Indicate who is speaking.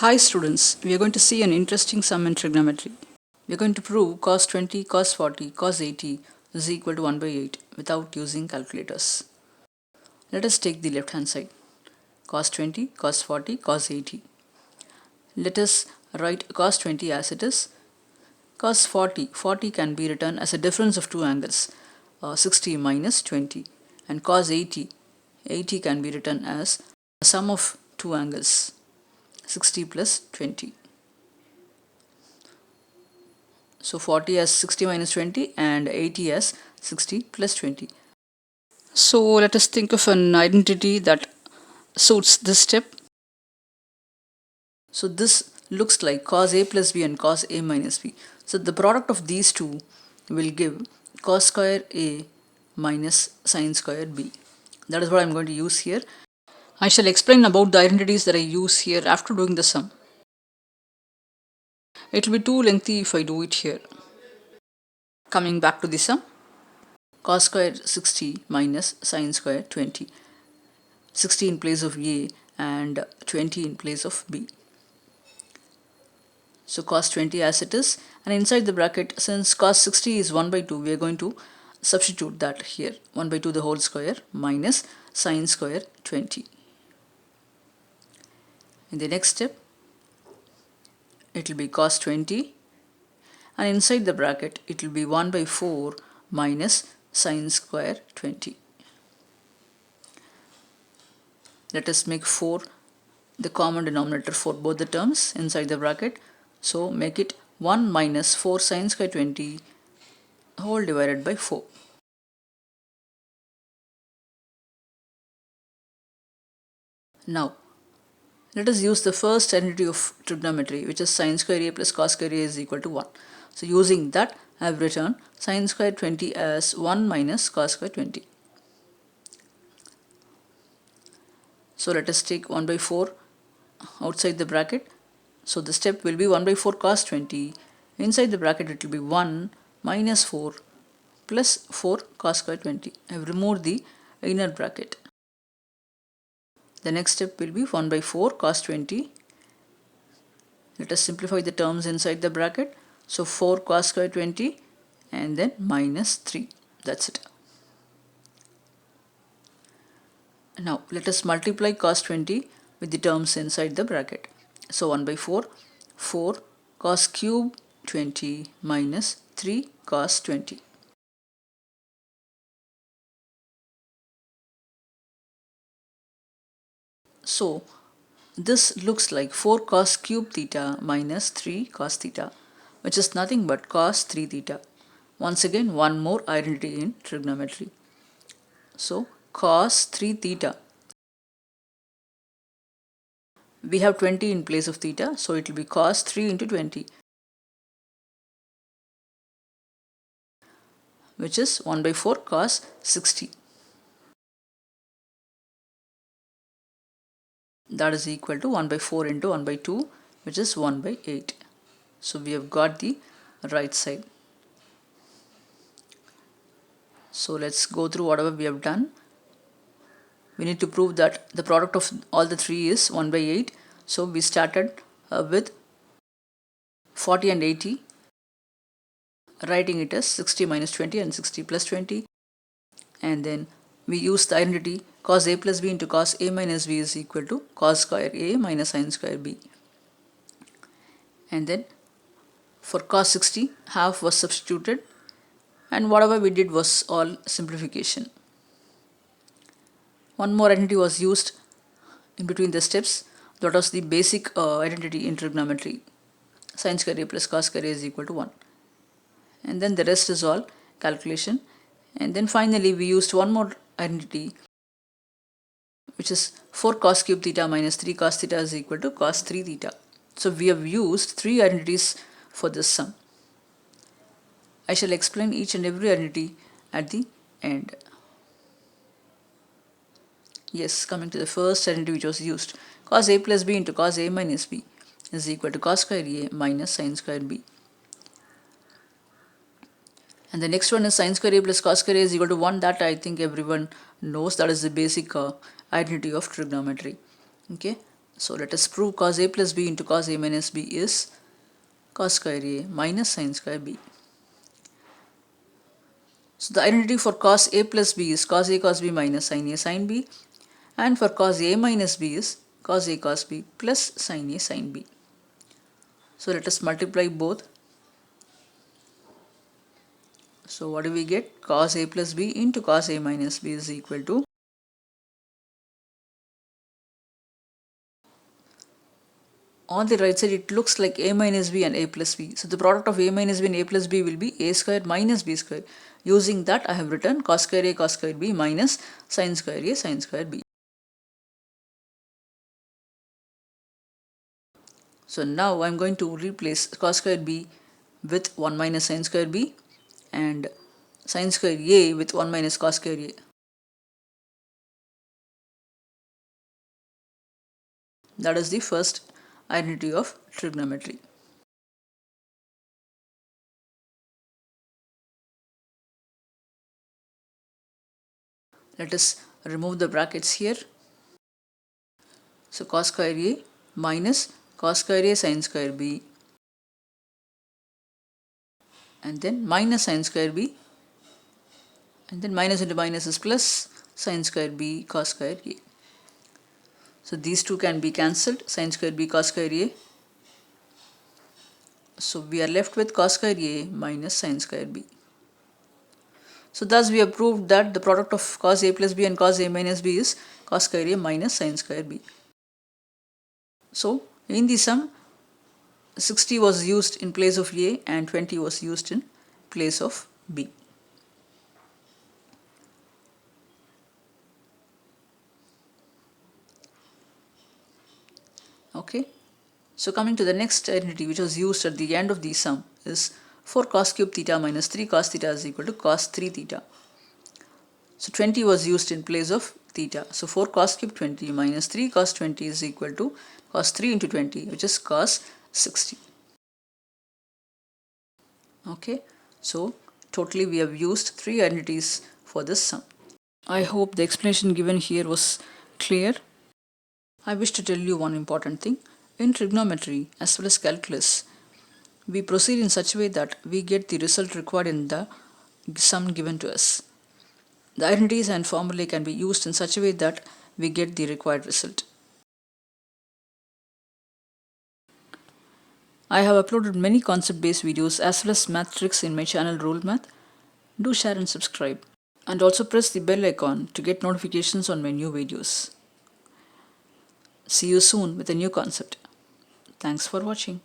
Speaker 1: Hi students, we are going to see an interesting sum in trigonometry. We are going to prove cos 20, cos 40, cos 80 is equal to 1 by 8 without using calculators. Let us take the left hand side. Cos 20, cos 40, cos 80. Let us write cos 20 as it is. Cos 40, 40 can be written as a difference of two angles, 60 minus 20. And cos 80, 80 can be written as a sum of two angles, 60 plus 20. So 40 as 60 minus 20 and 80 as 60 plus 20. So let us think of an identity that suits this step. So this looks like cos a plus b and cos a minus b. So the product of these two will give cos square a minus sin square b. That is what I am going to use here. I shall explain about the identities that I use here after doing the sum. It will be too lengthy if I do it here. Coming back to the sum. Cos square 60 minus sin square 20. 60 in place of A and 20 in place of B. So cos 20 as it is, and inside the bracket, since cos 60 is 1 by 2, we are going to substitute that here. 1 by 2 the whole square minus sin square 20. In the next step, it will be cos 20, and inside the bracket it will be 1 by 4 minus sin square 20. Let us make 4 the common denominator for both the terms inside the bracket. So make it 1 minus 4 sin square 20 whole divided by 4. Now let us use the first identity of trigonometry, which is sin square a plus cos square a is equal to 1. So using that, I have written sin square 20 as 1 minus cos square 20. So let us take 1 by 4 outside the bracket. So the step will be 1 by 4 cos 20. Inside the bracket it will be 1 minus 4 plus 4 cos square 20. I have removed the inner bracket. The next step will be 1 by 4 cos 20. Let us simplify the terms inside the bracket. So 4 cos square 20 and then minus 3. That's it. Now let us multiply cos 20 with the terms inside the bracket. So 1 by 4, 4 cos cube 20 minus 3 cos 20. So this looks like 4 cos cube theta minus 3 cos theta, which is nothing but cos 3 theta. Once again, one more identity in trigonometry. So cos 3 theta. We have 20 in place of theta, so it will be cos 3 into 20, which is 1 by 4 cos 60. That is equal to 1 by 4 into 1 by 2, which is 1 by 8. So we have got the right side. So let's go through whatever we have done. We need to prove that the product of all the three is 1 by 8. So we started with 40 and 80, writing it as 60 minus 20 and 60 plus 20. And then we use the identity cos a plus b into cos a minus b is equal to cos square a minus sin square b. And then for cos 60, half was substituted, and whatever we did was all simplification. One more identity was used in between the steps. That was the basic identity in trigonometry. Sin square a plus cos square a is equal to 1. And then the rest is all calculation. And then finally we used one more identity, which is 4 cos cube theta minus 3 cos theta is equal to cos 3 theta. So we have used 3 identities for this sum. I shall explain each and every identity at the end. Yes, coming to the first identity which was used, cos a plus b into cos a minus b is equal to cos square a minus sin square b. And the next one is sin square a plus cos square a is equal to 1. That I think everyone knows. That is the basic identity of trigonometry. Okay. So let us prove cos A plus B into cos A minus B is cos square A minus sin square B. So the identity for cos A plus B is cos A cos B minus sin A sin B, and for cos A minus B is cos A cos B plus sin A sin B. So let us multiply both. So what do we get? Cos A plus B into cos A minus B is equal to, on the right side it looks like A minus B and A plus B. So the product of A minus B and A plus B will be A square minus B square. Using that I have written cos square A cos square B minus sin square A sin square B. So now I am going to replace cos square B with 1 minus sin square B and sin square A with 1 minus cos square A. That is the first identity of trigonometry. Let us remove the brackets here. So cos square A minus cos square A sin square B, and then minus sin square B, and then minus into minus is plus sin square B cos square A. So these two can be cancelled, sin square B cos square A. So we are left with cos square A minus sin square B. So thus we have proved that the product of cos A plus B and cos A minus B is cos square A minus sin square B. So in the sum, 60 was used in place of A and 20 was used in place of B. Okay. So coming to the next identity which was used at the end of the sum is 4 cos cube theta minus 3 cos theta is equal to cos 3 theta. So 20 was used in place of theta. So 4 cos cube 20 minus 3 cos 20 is equal to cos 3 into 20, which is cos 60. Okay. So totally we have used 3 identities for this sum. I hope the explanation given here was clear. I wish to tell you one important thing. In trigonometry as well as calculus, we proceed in such a way that we get the result required in the sum given to us. The identities and formulae can be used in such a way that we get the required result. I have uploaded many concept-based videos as well as math tricks in my channel Rule Math. Do share and subscribe. And also press the bell icon to get notifications on my new videos. See you soon with a new concept. Thanks for watching.